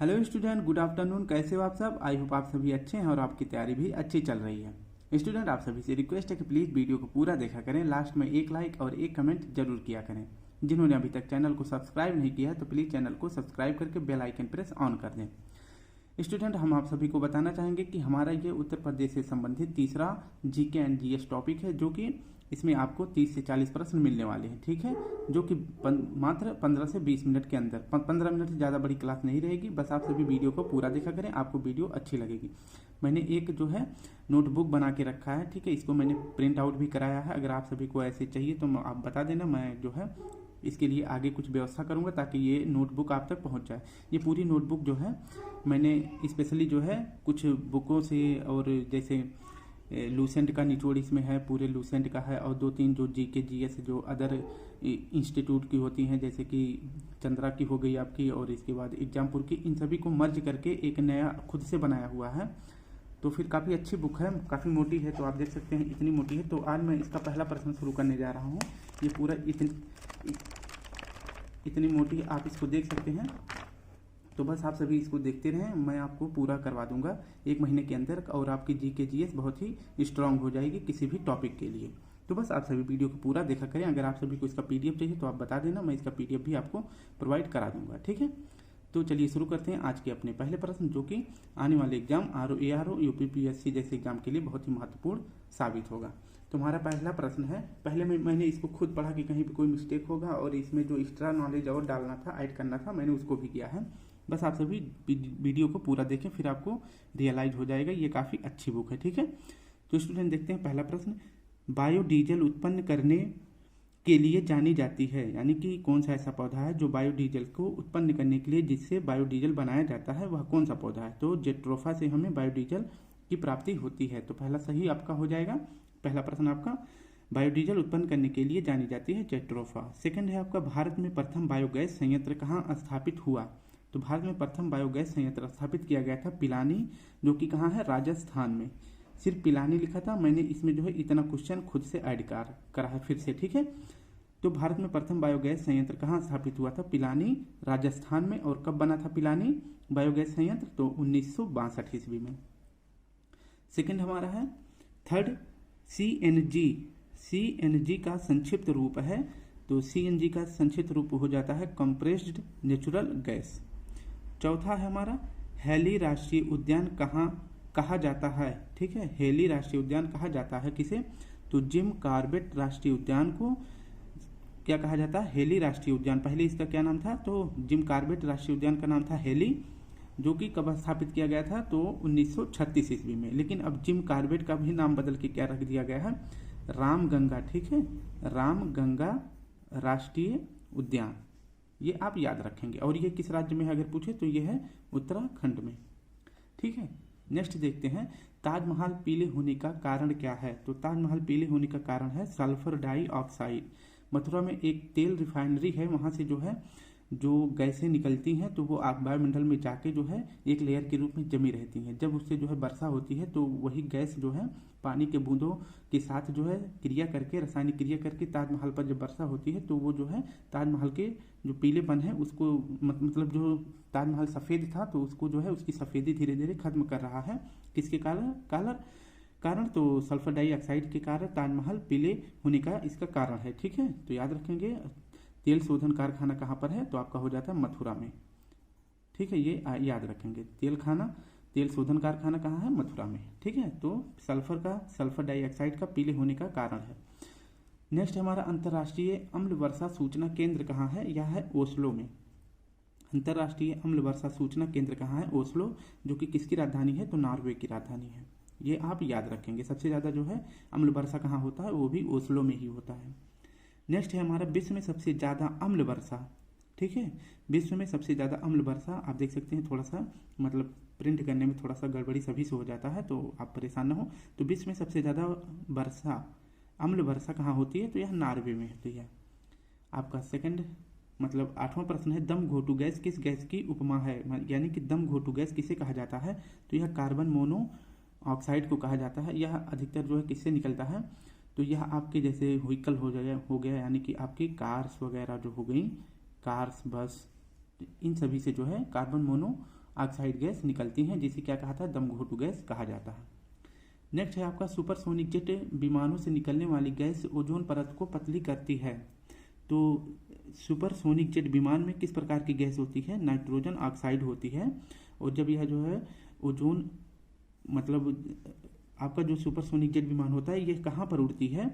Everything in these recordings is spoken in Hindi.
Hello student, good afternoon. कैसे हो आप सब? आई होप आप सभी अच्छे हैं और आपकी तैयारी भी अच्छी चल रही है। स्टूडेंट, आप सभी से रिक्वेस्ट है कि प्लीज़ वीडियो को पूरा देखा करें, लास्ट में एक लाइक और एक कमेंट जरूर किया करें। जिन्होंने अभी तक चैनल को सब्सक्राइब नहीं किया है तो प्लीज़ चैनल को सब्सक्राइब करके बेल आइकन प्रेस ऑन कर दें। स्टूडेंट, हम आप सभी को बताना चाहेंगे कि हमारा ये उत्तर प्रदेश से संबंधित तीसरा जीके एंड जीएस टॉपिक है, जो कि इसमें आपको 30 से 40 प्रश्न मिलने वाले हैं। ठीक है, जो कि मात्र 15 से 20 मिनट के अंदर, 15 मिनट से ज़्यादा बड़ी क्लास नहीं रहेगी। बस आप सभी वीडियो को पूरा देखा करें, आपको वीडियो अच्छी लगेगी। मैंने एक जो है नोटबुक बना के रखा है, ठीक है, इसको मैंने प्रिंट आउट भी कराया है। अगर आप सभी को ऐसे चाहिए तो आप बता देना, मैं जो है इसके लिए आगे कुछ व्यवस्था करूंगा ताकि ये नोटबुक आप तक पहुंच जाए। ये पूरी नोटबुक जो है मैंने स्पेशली जो है कुछ बुकों से, और जैसे लूसेंट का निचोड़ इसमें है, पूरे लूसेंट का है, और 2-3 जो जीके जीएस जो अदर इंस्टीट्यूट की होती हैं, जैसे कि चंद्रा की हो गई आपकी, और इसके बाद एग्जामपुर की, इन सभी को मर्ज करके एक नया खुद से बनाया हुआ है। तो फिर काफ़ी अच्छी बुक है, काफ़ी मोटी है, तो आप देख सकते हैं इतनी मोटी है। तो आज मैं इसका पहला प्रश्न शुरू करने जा रहा हूँ। ये पूरा इतनी मोटी आप इसको देख सकते हैं। तो बस आप सभी इसको देखते रहें, मैं आपको पूरा करवा दूंगा 1 महीने के अंदर, और आपकी जीके जीएस बहुत ही स्ट्रांग हो जाएगी किसी भी टॉपिक के लिए। तो बस आप सभी वीडियो को पूरा देखा करें। अगर आप सभी को इसका पीडीएफ चाहिए तो आप बता देना, मैं इसका पीडीएफ भी आपको प्रोवाइड करा दूंगा। ठीक है, तो चलिए शुरू करते हैं आज के अपने पहले प्रश्न, जो कि आने वाले एग्जाम ARO यूपीपीएससी जैसे एग्जाम के लिए बहुत ही महत्वपूर्ण साबित होगा। तो हमारा पहला प्रश्न है, पहले मैंने इसको खुद पढ़ा कि कहीं भी कोई मिस्टेक होगा, और इसमें जो एक्स्ट्रा नॉलेज और डालना था, ऐड करना था, मैंने उसको भी किया है। बस आप सभी वीडियो को पूरा देखें, फिर आपको रियलाइज हो जाएगा ये काफ़ी अच्छी बुक है। ठीक है, तो स्टूडेंट देखते हैं पहला प्रश्न। बायोडीजल उत्पन्न करने के लिए जानी जाती है, यानी कि कौन सा ऐसा पौधा है जो बायोडीजल को उत्पन्न करने के लिए, जिससे बायोडीजल बनाया जाता है, वह कौन सा पौधा है? तो जेट्रोफा से हमें बायोडीजल की प्राप्ति होती है। तो पहला सही आपका हो जाएगा, पहला प्रश्न आपका, बायोडीजल उत्पन्न करने के लिए जानी जाती है जेट्रोफा। सेकंड है आपका, भारत में प्रथम बायोगैस संयंत्र कहाँ स्थापित हुआ? तो भारत में प्रथम बायोगैस संयंत्र स्थापित किया गया था पिलानी, जो कि कहाँ है? राजस्थान में। सिर्फ पिलानी लिखा था, मैंने इसमें जो है इतना क्वेश्चन खुद से ऐड करा है फिर से। ठीक है, तो भारत में प्रथम बायोगैस संयंत्र कहाँ स्थापित हुआ था? पिलानी, राजस्थान में। और कब बना था पिलानी बायोगैस संयंत्र? तो 1962 ईस्वी में। सेकंड हमारा है, थर्ड, सीएनजी। सीएनजी का संक्षिप्त रूप है, तो सीएनजी का संक्षिप्त रूप हो जाता है कंप्रेस्ड नेचुरल गैस। चौथा है हमारा, हेली राष्ट्रीय उद्यान कहाँ कहा जाता है? ठीक है, हेली राष्ट्रीय उद्यान कहा जाता है किसे? तो जिम कॉर्बेट राष्ट्रीय उद्यान को क्या कहा जाता है? हेली राष्ट्रीय उद्यान। पहले इसका क्या नाम था? तो जिम कॉर्बेट राष्ट्रीय उद्यान का नाम था हेली, जो कि कब स्थापित किया गया था? तो 1936 ईस्वी में। लेकिन अब जिम कॉर्बेट का भी नाम बदल के क्या रख दिया गया है? रामगंगा। ठीक है, रामगंगा राष्ट्रीय उद्यान, ये आप याद रखेंगे। और ये किस राज्य में है अगर पूछे तो ये है उत्तराखंड में। ठीक है, नेक्स्ट देखते हैं, ताजमहल पीले होने का कारण क्या है? तो ताजमहल पीले होने का कारण है सल्फर डाइऑक्साइड। मथुरा में एक तेल रिफाइनरी है, वहां से जो है जो गैसें निकलती हैं, तो वो वायुमंडल में जाके जो है एक लेयर के रूप में जमी रहती हैं। जब उससे जो है वर्षा होती है तो वही गैस जो है पानी के बूंदों के साथ जो है क्रिया करके, रासायनिक क्रिया करके, ताजमहल पर जब वर्षा होती है तो वो जो है ताजमहल के जो पीलेपन है उसको, मतलब जो ताजमहल सफ़ेद था तो उसको जो है उसकी सफ़ेदी धीरे धीरे खत्म कर रहा है। किसके कारण? तो सल्फर डाइऑक्साइड के कारण ताजमहल पीले होने का इसका कारण है। ठीक है, तो याद रखेंगे। तेल शोधन कारखाना कहाँ पर है? तो आपका हो जाता है मथुरा में। ठीक है, ये याद रखेंगे, तेल शोधन कारखाना कहाँ है? मथुरा में। ठीक है, तो सल्फर डाइऑक्साइड का पीले होने का कारण है। नेक्स्ट हमारा, अंतर्राष्ट्रीय अम्ल वर्षा सूचना केंद्र कहाँ है? यह है ओस्लो में। अंतर्राष्ट्रीय अम्ल वर्षा सूचना केंद्र कहाँ है? ओस्लो, जो कि किसकी राजधानी है? तो नॉर्वे की राजधानी है। ये आप याद रखेंगे। सबसे ज्यादा जो है अम्ल वर्षा कहाँ होता है? वो भी ओस्लो में ही होता है। नेक्स्ट है हमारा, विश्व में सबसे ज्यादा अम्ल वर्षा। ठीक है, विश्व में सबसे ज्यादा अम्ल वर्षा, आप देख सकते हैं थोड़ा सा मतलब प्रिंट करने में थोड़ा सा गड़बड़ी सभी से हो जाता है, तो आप परेशान ना हो। तो विश्व में सबसे ज्यादा अम्ल वर्षा कहाँ होती है? तो यह नॉर्वे में होती है। आपका सेकंड मतलब 8वां प्रश्न है, दम घोटू गैस किस गैस की उपमा है? यानी कि दम घोटू गैस किसे कहा जाता है? तो यह कार्बन मोनोऑक्साइड को कहा जाता है। यह अधिकतर जो है किससे निकलता है? तो यह आपके जैसे व्हीकल हो गया, यानी कि आपकी कार्स वगैरह जो हो गई, कार्स, बस, इन सभी से जो है कार्बन मोनो ऑक्साइड गैस निकलती हैं, जिसे क्या कहा था, दमघोटू गैस कहा जाता है। नेक्स्ट है आपका सुपरसोनिक जेट विमानों से निकलने वाली गैस ओजोन परत को पतली करती है। तो सुपरसोनिक जेट विमान में किस प्रकार की गैस होती है, नाइट्रोजन ऑक्साइड होती है। और जब यह जो है ओजोन मतलब आपका जो सुपरसोनिक जेट विमान होता है, यह कहाँ पर उड़ती है,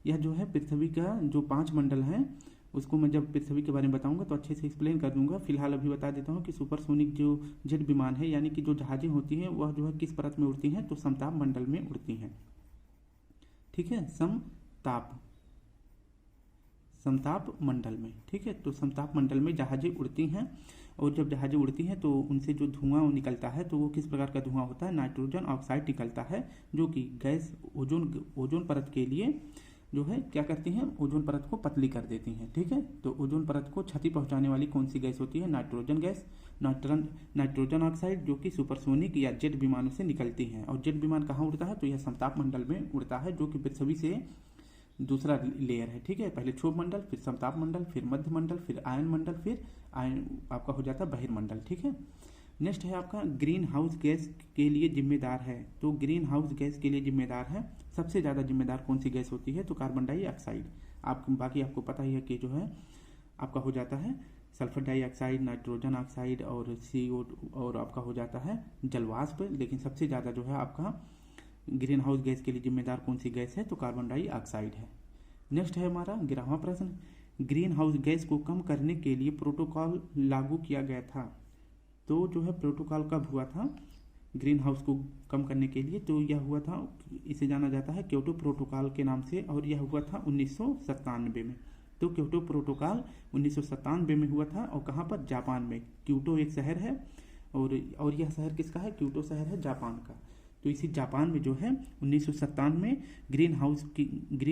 यह जो है पृथ्वी का जो 5 मंडल है, उसको मैं जब पृथ्वी के बारे में बताऊंगा तो अच्छे से एक्सप्लेन कर दूंगा। फिलहाल अभी बता देता हूँ कि सुपरसोनिक जो जेट विमान है, यानी कि जो जहाजें होती हैं, वह जो है किस परत में उड़ती हैं, तो समताप मंडल में उड़ती हैं। ठीक है, समताप मंडल में। ठीक है, तो समताप मंडल में जहाजें उड़ती हैं, और जब जहाजें उड़ती हैं तो उनसे जो धुआं निकलता है, तो वो किस प्रकार का धुआं होता है, नाइट्रोजन ऑक्साइड निकलता है, जो कि गैस ओजोन परत के लिए जो है क्या करती हैं, ओजोन परत को पतली कर देती हैं। ठीक है, तो ओजोन परत को क्षति पहुंचाने वाली कौन सी गैस होती है, नाइट्रोजन गैस, नाइट्रोजन ऑक्साइड, जो कि सुपरसोनिक या जेट विमानों से निकलती हैं। और जेट विमान कहाँ उड़ता है, तो यह समताप मंडल में उड़ता है, जो कि पृथ्वी से दूसरा लेयर है। ठीक है, पहले क्षोभ मंडल, फिर समताप मंडल, फिर मध्य मंडल, फिर आयन मंडल, फिर आयन आपका हो जाता है बहिर्मंडल। ठीक है, नेक्स्ट है आपका ग्रीन हाउस गैस के लिए जिम्मेदार है। तो ग्रीन हाउस गैस के लिए जिम्मेदार है, सबसे ज़्यादा जिम्मेदार कौन सी गैस होती है, तो कार्बन डाइऑक्साइड। बाकी आपको पता ही है कि जो है आपका हो जाता है सल्फर डाइऑक्साइड, नाइट्रोजन ऑक्साइड और CO2, और आपका हो जाता है जलवाष्प। लेकिन सबसे ज़्यादा जो है आपका ग्रीन हाउस गैस के लिए जिम्मेदार कौन सी गैस है, तो कार्बन डाइऑक्साइड है। नेक्स्ट है हमारा 11वां प्रश्न, ग्रीन हाउस गैस को कम करने के लिए प्रोटोकॉल लागू किया गया था। तो जो है प्रोटोकॉल कब हुआ था ग्रीन हाउस को कम करने के लिए, तो यह हुआ था, इसे जाना जाता है क्योटो प्रोटोकॉल के नाम से, और यह हुआ था 1997 में। तो क्योटो प्रोटोकॉल 1997 में हुआ था, और कहाँ पर, जापान में। क्योटो एक शहर है, और यह शहर किसका है, क्योटो शहर है जापान का। तो इसी जापान में जो है 1997 में ग्रीन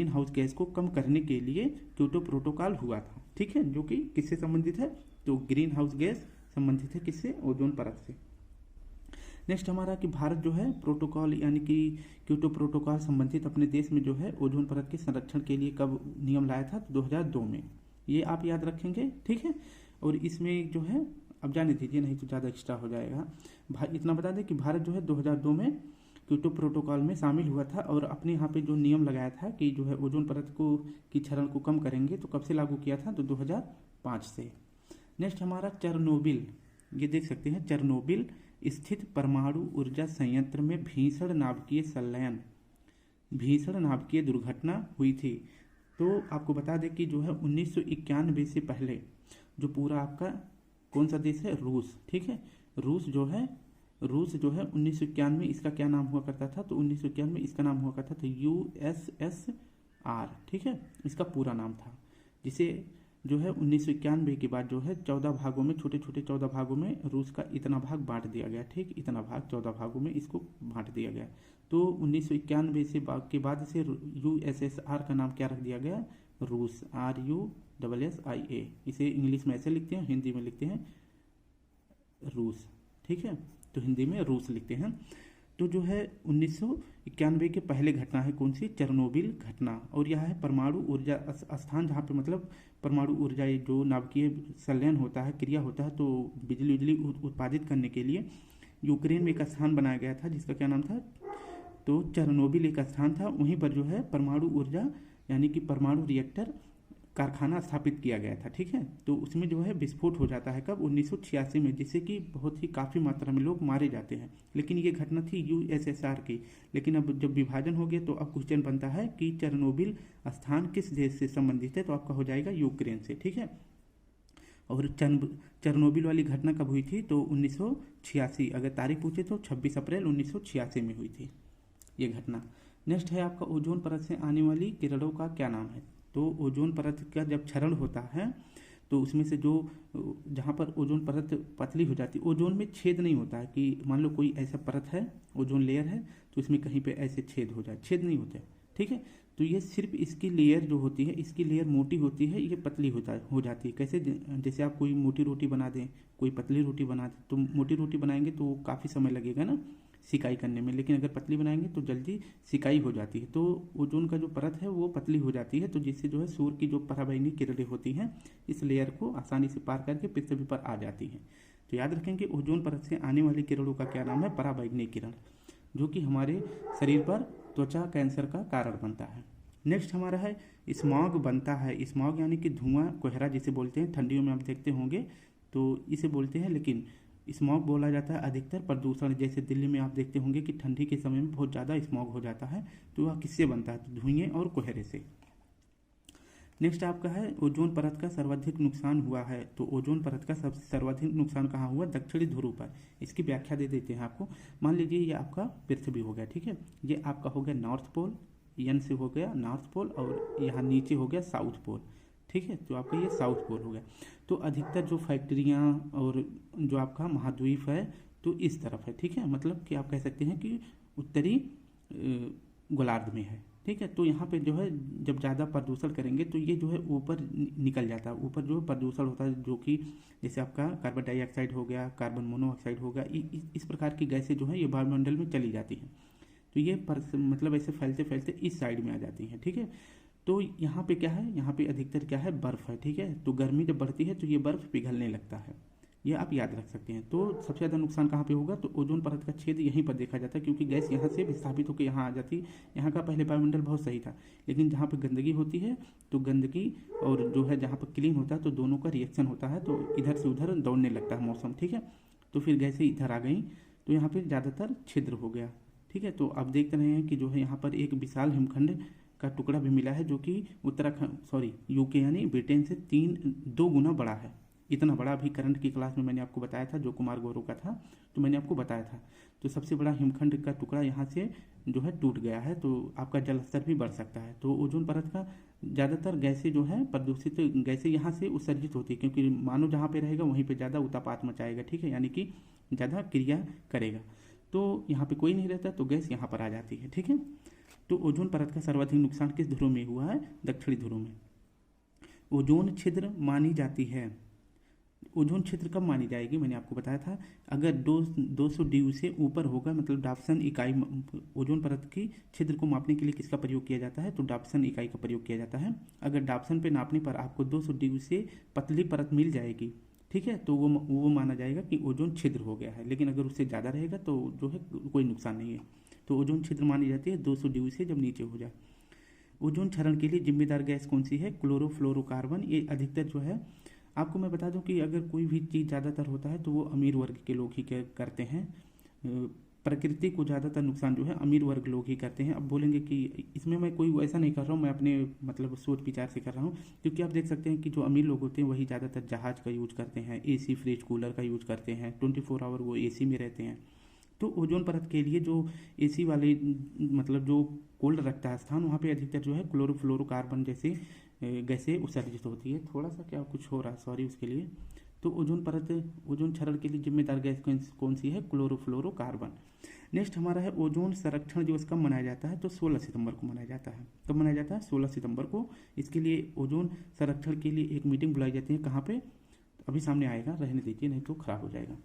हाउस गैस को कम करने के लिए क्योटो प्रोटोकॉल हुआ था। ठीक है, जो कि किससे संबंधित है, तो ग्रीन हाउस गैस संबंधित है किससे, ओजोन परत से। नेक्स्ट हमारा कि भारत जो है प्रोटोकॉल यानी कि क्योटो प्रोटोकॉल संबंधित अपने देश में जो है ओजोन परत के संरक्षण के लिए कब नियम लाया था, तो 2002 में। ये आप याद रखेंगे। ठीक है, और इसमें जो है अब जाने दीजिए, नहीं तो ज़्यादा एक्स्ट्रा हो जाएगा। इतना बता दें कि भारत जो है 2002 में क्योटो प्रोटोकॉल में शामिल हुआ था, और अपने यहाँ पे जो नियम लगाया था कि जो है ओजोन परत की क्षरण को कम करेंगे, तो कब से लागू किया था, तो 2005 से। नेक्स्ट हमारा चेरनोबिल, ये देख सकते हैं, चेरनोबिल स्थित परमाणु ऊर्जा संयंत्र में भीषण नाभिकीय दुर्घटना हुई थी। तो आपको बता दें कि जो है 1991 से पहले जो पूरा आपका कौन सा देश है, रूस। ठीक है, रूस जो है 1991 में इसका क्या नाम हुआ करता था, तो 1991 में इसका नाम हुआ करता था USSR। ठीक है, इसका पूरा नाम था, जिसे जो है 1991 के बाद जो है 14 भागों में, छोटे छोटे 14 भागों में रूस का इतना भाग बांट दिया गया। ठीक, इतना भाग 14 भागों में इसको बांट दिया गया। तो 1991 के बाद से USSR का नाम क्या रख दिया गया, रूस, RUSSIA। इसे इंग्लिश में ऐसे लिखते हैं, हिंदी में लिखते हैं रूस। ठीक है, तो हिंदी में रूस लिखते हैं। तो जो है 1991 के पहले घटना है कौन सी, चेरनोबिल घटना। और यह है परमाणु ऊर्जा स्थान, जहाँ पे मतलब परमाणु ऊर्जा जो नाभिकीय संलयन होता है, क्रिया होता है, तो बिजली उत्पादित करने के लिए यूक्रेन में एक स्थान बनाया गया था, जिसका क्या नाम था, तो चेरनोबिल एक स्थान था। वहीं पर जो है परमाणु ऊर्जा यानी कि परमाणु रिएक्टर कारखाना स्थापित किया गया था। ठीक है, तो उसमें जो है विस्फोट हो जाता है कब, 1986 में, जिससे कि बहुत ही काफ़ी मात्रा में लोग मारे जाते हैं। लेकिन ये घटना थी USSR की। लेकिन अब जब विभाजन हो गया, तो अब क्वेश्चन बनता है कि चेरनोबिल स्थान किस देश से संबंधित है, तो आपका हो जाएगा यूक्रेन से। ठीक है, और चेरनोबिल वाली घटना कब हुई थी, तो 1986, अगर तारीख पूछे तो 26 अप्रैल 1986 में हुई थी ये घटना। नेक्स्ट है आपका ओजोन परत से आने वाली किरणों का क्या नाम है। तो ओजोन परत का जब क्षरण होता है, तो उसमें से जो जहाँ पर ओजोन परत पतली हो जाती है, ओजोन में छेद नहीं होता है कि मान लो कोई ऐसा परत है, ओजोन लेयर है, तो इसमें कहीं पे ऐसे छेद हो जाए, छेद नहीं होते। ठीक है, तो ये सिर्फ इसकी लेयर जो होती है, इसकी लेयर मोटी होती है, ये पतली हो जाती है। कैसे, जैसे आप कोई मोटी रोटी बना दें, कोई पतली रोटी बना दें, तो मोटी रोटी बनाएंगे तो काफ़ी समय लगेगा ना सिकाई करने में, लेकिन अगर पतली बनाएंगे तो जल्दी सिकाई हो जाती है। तो ओजोन का जो परत है वो पतली हो जाती है, तो जिससे जो है सूर्य की जो पराबैंगनी किरणें होती हैं, इस लेयर को आसानी से पार करके पृथ्वी पर आ जाती हैं। तो याद रखेंगे ओजोन परत से आने वाली किरणों का क्या नाम है? पराबैंगनी किरण, जो कि हमारे शरीर पर त्वचा कैंसर का कारण बनता है। नेक्स्ट हमारा है स्मॉग बनता है। स्मॉग यानी कि धुआं, कोहरा जिसे बोलते हैं, ठंडियों में आप देखते होंगे तो इसे बोलते हैं, लेकिन स्मॉग बोला जाता है अधिकतर प्रदूषण, जैसे दिल्ली में आप देखते होंगे कि ठंडी के समय में बहुत ज़्यादा स्मॉग हो जाता है, तो वह किससे बनता है? तो धुएं और कोहरे से। नेक्स्ट आपका है ओजोन परत का सर्वाधिक नुकसान हुआ है। तो ओजोन परत का सबसे सर्वाधिक नुकसान कहाँ हुआ? दक्षिणी ध्रुव पर। इसकी व्याख्या दे देते हैं आपको। मान लीजिए ये आपका पृथ्वी हो गया, ठीक है, ये आपका हो गया नॉर्थ पोल, एन से हो गया नॉर्थ पोल, और यहाँ नीचे हो गया साउथ पोल, ठीक है, तो आपका ये साउथ पोल हो गया। तो अधिकतर जो फैक्ट्रियाँ और जो आपका महाद्वीप है तो इस तरफ है, ठीक है, मतलब कि आप कह सकते हैं कि उत्तरी गोलार्ध में है, ठीक है। तो यहाँ पे जो है जब ज़्यादा प्रदूषण करेंगे तो ये जो है ऊपर निकल जाता है, ऊपर जो प्रदूषण होता है, जो कि जैसे आपका कार्बन डाइऑक्साइड हो गया, कार्बन मोनोऑक्साइड हो गया, इस प्रकार की गैसें जो है ये वायुमंडल में चली जाती हैं, तो ये मतलब ऐसे फैलते फैलते इस साइड में आ जाती हैं, ठीक है। तो यहाँ पे क्या है? यहाँ पे अधिकतर क्या है? बर्फ़ है, ठीक है। तो गर्मी जब बढ़ती है तो ये बर्फ़ पिघलने लगता है, ये आप याद रख सकते हैं। तो सबसे ज़्यादा नुकसान कहाँ पे होगा? तो ओजोन परत का छेद यहीं पर देखा जाता है, क्योंकि गैस यहाँ से विस्थापित होकर यहाँ आ जाती है। यहाँ का पहले वायुमंडल बहुत सही था, लेकिन जहाँ पे गंदगी होती है तो गंदगी और जो है जहाँ पर क्लीन होता है तो दोनों का रिएक्शन होता है, तो इधर से उधर दौड़ने लगता है मौसम, ठीक है। तो फिर गैसें इधर आ गई तो यहाँ पर ज़्यादातर छिद्र हो गया, ठीक है। तो आप देख रहे हैं कि जो है यहाँ पर एक विशाल हिमखंड का टुकड़ा भी मिला है, जो कि यूके यानी ब्रिटेन से 2 गुना बड़ा है। इतना बड़ा भी करंट की क्लास में मैंने आपको बताया था, जो कुमार गौरव का था, तो मैंने आपको बताया था। तो सबसे बड़ा हिमखंड का टुकड़ा यहाँ से जो है टूट गया है, तो आपका जल स्तर भी बढ़ सकता है। तो ओजोन परत का ज़्यादातर गैसें जो है प्रदूषित गैसें यहाँ से उत्सर्जित होती है, क्योंकि मानव जहाँ पे रहेगा वहीं पे ज़्यादा उतापात मचाएगा, ठीक है, यानी कि ज़्यादा क्रिया करेगा। तो यहाँ पे कोई नहीं रहता तो गैस यहाँ पर आ जाती है, ठीक है। तो ओजोन परत का सर्वाधिक नुकसान किस ध्रुव में हुआ है? दक्षिणी ध्रुव में। ओजोन छिद्र मानी जाती है। ओजोन छिद्र कब मानी जाएगी? मैंने आपको बताया था, अगर 200 ड्यू से ऊपर होगा, मतलब डाप्सन इकाई। ओजोन परत की छिद्र को मापने के लिए किसका प्रयोग किया जाता है? तो डाप्सन इकाई का प्रयोग किया जाता है। अगर डाप्सन पे नापने पर आपको 200 ड्यू से पतली परत मिल जाएगी, ठीक है, तो वो माना जाएगा कि ओजोन छिद्र हो गया है। लेकिन अगर उससे ज़्यादा रहेगा तो जो है कोई नुकसान नहीं है। तो ओजोन छिद्र मानी जाती है 200 ड्यू से जब नीचे हो जाए। ओजोन क्षरण के लिए जिम्मेदार गैस कौन सी है? क्लोरोफ्लोरोकार्बन। ये अधिकतर जो है, आपको मैं बता दूं कि अगर कोई भी चीज़ ज़्यादातर होता है तो वो अमीर वर्ग के लोग ही करते हैं। प्रकृति को ज़्यादातर नुकसान जो है अमीर वर्ग लोग ही करते हैं। अब बोलेंगे कि इसमें मैं कोई ऐसा नहीं कर रहा हूँ, मैं अपने मतलब सोच विचार से कर रहा हूँ, क्योंकि आप देख सकते हैं कि जो अमीर लोग होते हैं वही ज़्यादातर जहाज़ का यूज करते हैं, एसी फ्रिज कूलर का यूज करते हैं, 24 आवर वो एसी में रहते हैं। तो ओजोन परत के लिए जो एसी वाले मतलब जो कोल्ड रखता है स्थान, वहाँ पे अधिकतर जो है क्लोरोफ्लोरोकार्बन जैसे गैसें उत्सर्जित होती है। थोड़ा सा क्या कुछ हो रहा है, सॉरी उसके लिए। तो ओजोन परत, ओजोन क्षरण के लिए जिम्मेदार गैस कौन सी है? क्लोरोफ्लोरोकार्बन। नेक्स्ट हमारा है ओजोन संरक्षण दिवस कब मनाया जाता है? तो 16 सितंबर को मनाया जाता है। कब मनाया जाता है? 16 सितंबर को। इसके लिए ओजोन संरक्षण के लिए एक मीटिंग बुलाई जाती है। कहाँ पे? अभी सामने आएगा, रहने दीजिए नहीं तो खराब हो जाएगा।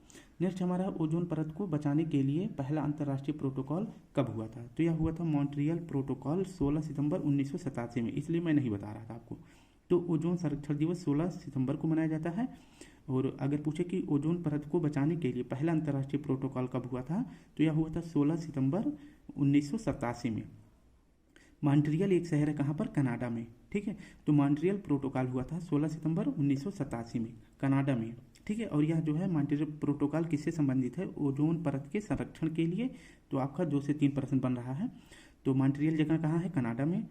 नेक्स्ट हमारा ओजोन परत को बचाने के लिए पहला अंतर्राष्ट्रीय प्रोटोकॉल कब हुआ था? तो यह हुआ था मॉन्ट्रियल प्रोटोकॉल 16 सितंबर 1987 में, इसलिए मैं नहीं बता रहा था आपको। तो ओजोन संरक्षण दिवस 16 सितंबर को मनाया जाता है। और अगर पूछे कि ओजोन परत को बचाने के लिए पहला अंतर्राष्ट्रीय प्रोटोकॉल कब हुआ था, तो यह हुआ था 16 सितंबर 1987 में। मॉन्ट्रियल एक शहर है कहाँ पर? कनाडा में, ठीक है। तो मॉन्ट्रियल प्रोटोकॉल हुआ था 16 सितंबर 1987 में कनाडा में, ठीक है। और यह जो है मॉन्ट्रियल प्रोटोकॉल किससे संबंधित है? ओजोन परत के संरक्षण के लिए। तो आपका 2 से 3% बन रहा है। तो मॉन्ट्रियल जगह कहाँ है? कनाडा में।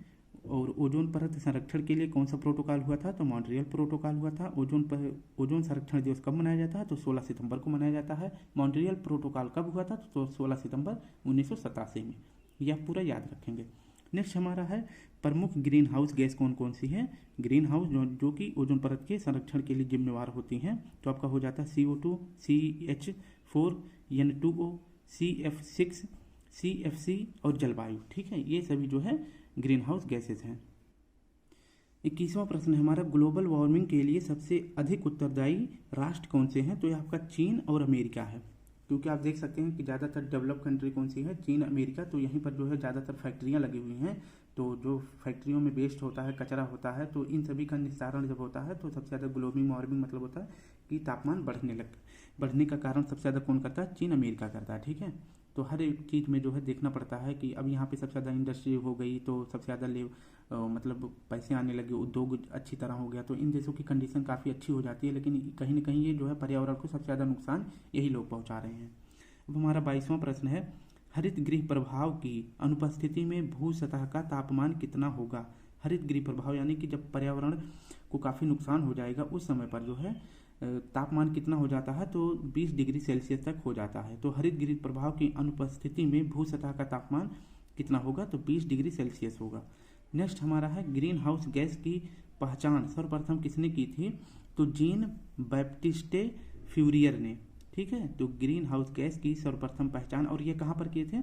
और ओजोन परत संरक्षण के लिए कौन सा प्रोटोकॉल हुआ था? तो मॉन्ट्रियल प्रोटोकॉल हुआ था। ओजोन संरक्षण दिवस कब मनाया जाता है? तो 16 सितंबर को मनाया जाता है। मॉन्ट्रियल प्रोटोकॉल कब हुआ था? तो 16 सितंबर 1987 में। यह पूरा याद रखेंगे। नेक्स्ट हमारा है प्रमुख ग्रीन हाउस गैस कौन कौन सी है? ग्रीन हाउस जो कि ओजोन परत के संरक्षण के लिए जिम्मेवार होती हैं। तो आपका हो जाता है CO2, CH4, N2O, CF6, CFC और जलवायु, ठीक है। ये सभी जो है ग्रीन हाउस गैसेज हैं। 21वां प्रश्न है हमारा, ग्लोबल वार्मिंग के लिए सबसे अधिक उत्तरदायी राष्ट्र कौन से हैं? तो ये आपका चीन और अमेरिका है, क्योंकि आप देख सकते हैं कि ज़्यादातर डेवलप कंट्री कौन सी है? चीन, अमेरिका। तो यहीं पर जो है ज़्यादातर फैक्ट्रियाँ लगी हुई हैं। तो जो फैक्ट्रियों में वेस्ट होता है, कचरा होता है, तो इन सभी का निस्तारण जब होता है तो सबसे ज़्यादा ग्लोबल वार्मिंग मतलब होता है कि तापमान बढ़ने लगता है। बढ़ने का कारण सबसे ज़्यादा कौन करता है? चीन अमेरिका करता है। ठीक है, तो हर एक चीज़ में जो है देखना पड़ता है कि अब यहाँ पे सबसे ज़्यादा इंडस्ट्री हो गई तो सबसे ज़्यादा मतलब पैसे आने लगे, उद्योग अच्छी तरह हो गया, तो इन देशों की कंडीशन काफ़ी अच्छी हो जाती है, लेकिन कहीं ना कहीं ये जो है पर्यावरण को सबसे ज़्यादा नुकसान यही लोग पहुँचा रहे हैं। अब हमारा 22वां प्रश्न है, हरित गृह प्रभाव की अनुपस्थिति में भू सतह का तापमान कितना होगा? हरित गृह प्रभाव यानी कि जब पर्यावरण को काफ़ी नुकसान हो जाएगा उस समय पर जो है तापमान कितना हो जाता है? तो 20 डिग्री सेल्सियस तक हो जाता है। तो हरित गृह प्रभाव की अनुपस्थिति में भू सतह का तापमान कितना होगा? तो 20 डिग्री सेल्सियस होगा। नेक्स्ट हमारा है, ग्रीन हाउस गैस की पहचान सर्वप्रथम किसने की थी? तो जीन बैप्टिस्टे फ्यूरियर ने। ठीक है, तो ग्रीन हाउस गैस की सर्वप्रथम पहचान, और ये कहाँ पर किए थे?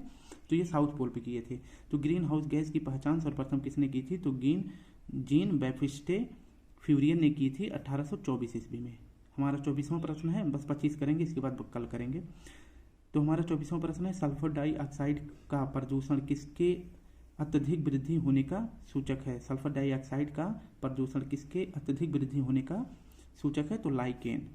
तो ये साउथ पोल पे किए थे। तो ग्रीन हाउस गैस की पहचान सर्वप्रथम किसने की थी? तो जीन बैप्टिस्टे फ्यूरियर ने की थी 1824 ईस्वी में। हमारा 24वां प्रश्न है, बस 25 करेंगे, इसके बाद कल करेंगे। तो हमारा 24वां प्रश्न है, सल्फर डाइऑक्साइड का प्रदूषण किसके अत्यधिक वृद्धि होने का सूचक है? सल्फर डाइऑक्साइड का प्रदूषण किसके अत्यधिक वृद्धि होने का सूचक है? तो लाइकेन।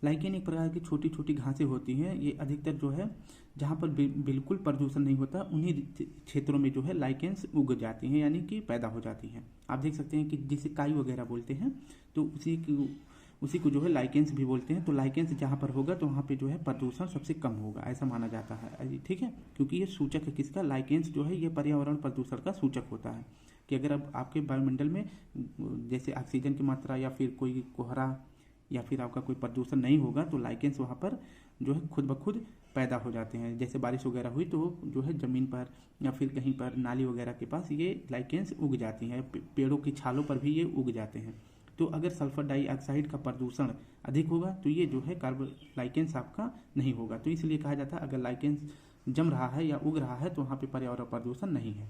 लाइकेन एक प्रकार की छोटी छोटी घासें होती हैं, ये अधिकतर जो है जहाँ पर बिल्कुल प्रदूषण नहीं होता उन्हीं क्षेत्रों में जो है लाइकेन्स उग जाती हैं, यानी कि पैदा हो जाती हैं। आप देख सकते हैं कि जिसे काई वगैरह बोलते हैं, तो उसी को जो है लाइकेंस भी बोलते हैं। तो लाइकेंस जहाँ पर होगा तो वहाँ पे जो है प्रदूषण सबसे कम होगा, ऐसा माना जाता है। ठीक है, क्योंकि ये सूचक है किसका? लाइकेंस जो है ये पर्यावरण प्रदूषण का सूचक होता है कि अगर अब आपके वायुमंडल में जैसे ऑक्सीजन की मात्रा या फिर कोई कोहरा या फिर आपका कोई प्रदूषण नहीं होगा तो लाइकेंस वहाँ पर जो है खुद ब खुद पैदा हो जाते हैं। जैसे बारिश वगैरह हुई तो जो है ज़मीन पर या फिर कहीं पर नाली वगैरह के पास ये लाइकेंस उग जाती हैं, पेड़ों की छालों पर भी ये उग जाते हैं। तो अगर सल्फर डाइऑक्साइड का प्रदूषण अधिक होगा तो ये जो है कार्बन लाइकेंस आपका नहीं होगा। तो इसलिए कहा जाता है अगर लाइकेंस जम रहा है या उग रहा है तो वहाँ पे पर्यावरण प्रदूषण नहीं है।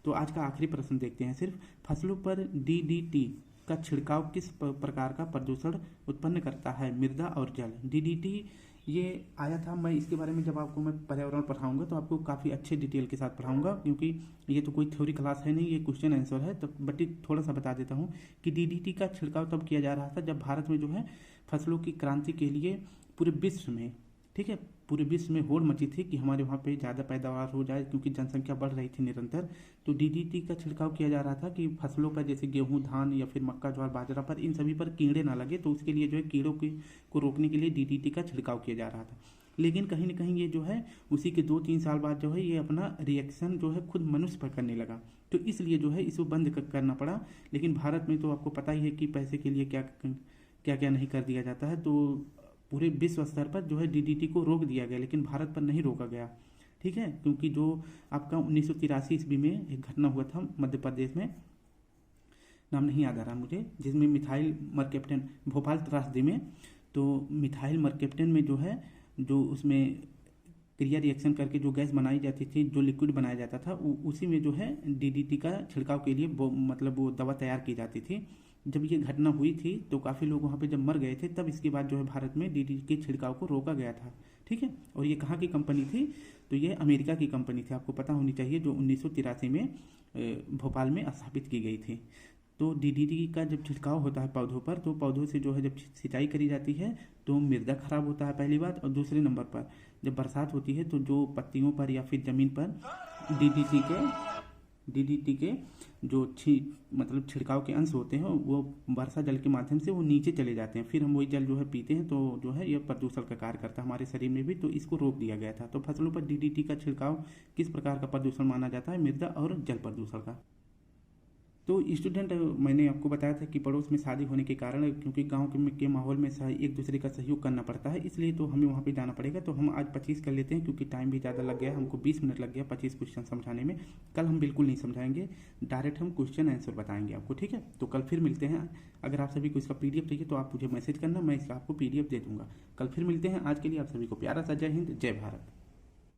तो आज का आखिरी प्रश्न देखते हैं, सिर्फ फसलों पर DDT का छिड़काव किस प्रकार का प्रदूषण उत्पन्न करता है? मृदा और जल। DDT ये आया था, मैं इसके बारे में जब आपको मैं पर्यावरण पढ़ाऊंगा तो आपको काफ़ी अच्छे डिटेल के साथ पढ़ाऊंगा, क्योंकि ये तो कोई थ्योरी क्लास है नहीं, ये क्वेश्चन आंसर है। तो बट थोड़ा सा बता देता हूँ कि DDT का छिड़काव तब किया जा रहा था जब भारत में जो है फसलों की क्रांति के लिए पूरे विश्व में, ठीक है, पूरे विश्व में होड़ मची थी कि हमारे वहाँ पे ज़्यादा पैदावार हो जाए, क्योंकि जनसंख्या बढ़ रही थी निरंतर। तो DDT का छिड़काव किया जा रहा था कि फसलों पर जैसे गेहूं, धान या फिर मक्का, ज्वार, बाजरा पर इन सभी पर कीड़े ना लगे, तो उसके लिए जो है कीड़ों को रोकने के लिए DDT का छिड़काव किया जा रहा था। लेकिन कहीं ना कहीं ये जो है उसी के 2-3 साल बाद जो है ये अपना रिएक्शन जो है खुद मनुष्य पर करने लगा, तो इसलिए जो है इसको बंद करना पड़ा। लेकिन भारत में तो आपको पता ही है कि पैसे के लिए क्या क्या नहीं कर दिया जाता है। तो पूरे विश्व स्तर पर जो है DDT को रोक दिया गया, लेकिन भारत पर नहीं रोका गया। ठीक है, क्योंकि जो आपका 1983 ईस्वी में एक घटना हुआ था मध्य प्रदेश में, नाम नहीं याद आ रहा मुझे, जिसमें मिथाइल मरकैप्टन, भोपाल त्रासदी में, तो मिथाइल मरकैप्टन में जो है जो उसमें क्रिया रिएक्शन करके जो गैस बनाई जाती थी, जो लिक्विड बनाया जाता था, उसी में जो है DDT का छिड़काव के लिए मतलब वो दवा तैयार की जाती थी। जब ये घटना हुई थी तो काफ़ी लोग वहाँ पे जब मर गए थे, तब इसके बाद जो है भारत में DDT के छिड़काव को रोका गया था। ठीक है, और ये कहाँ की कंपनी थी? तो ये अमेरिका की कंपनी थी, आपको पता होनी चाहिए, जो 1983 में भोपाल में स्थापित की गई थी। तो DDT का जब छिड़काव होता है पौधों पर, तो पौधों से जो है जब सिंचाई करी जाती है तो मृदा खराब होता है, पहली बात। और दूसरे नंबर पर जब बरसात होती है तो जो पत्तियों पर या फिर ज़मीन पर DDT के जो मतलब छिड़काव के अंश होते हैं वो वर्षा जल के माध्यम से वो नीचे चले जाते हैं, फिर हम वही जल जो है पीते हैं, तो जो है ये प्रदूषण का कार्य करता है हमारे शरीर में भी, तो इसको रोक दिया गया था। तो फसलों पर DDT का छिड़काव किस प्रकार का प्रदूषण माना जाता है? मृदा और जल प्रदूषण का। तो स्टूडेंट, मैंने आपको बताया था कि पड़ोस में शादी होने के कारण, क्योंकि गांव के माहौल में एक दूसरे का सहयोग करना पड़ता है, इसलिए तो हमें वहां पे जाना पड़ेगा। तो हम आज 25 कर लेते हैं, क्योंकि टाइम भी ज़्यादा लग गया, हमको 20 मिनट लग गया 25 क्वेश्चन समझाने में। कल हम बिल्कुल नहीं समझाएंगे, डायरेक्ट हम क्वेश्चन आंसर बताएंगे आपको। ठीक है, तो कल फिर मिलते हैं। अगर आप सभी को इसका PDF चाहिए तो आप मुझे मैसेज करना, मैं इसका आपको PDF दे दूंगा। कल फिर मिलते हैं। आज के लिए आप सभी को प्यारा सा जय हिंद, जय भारत।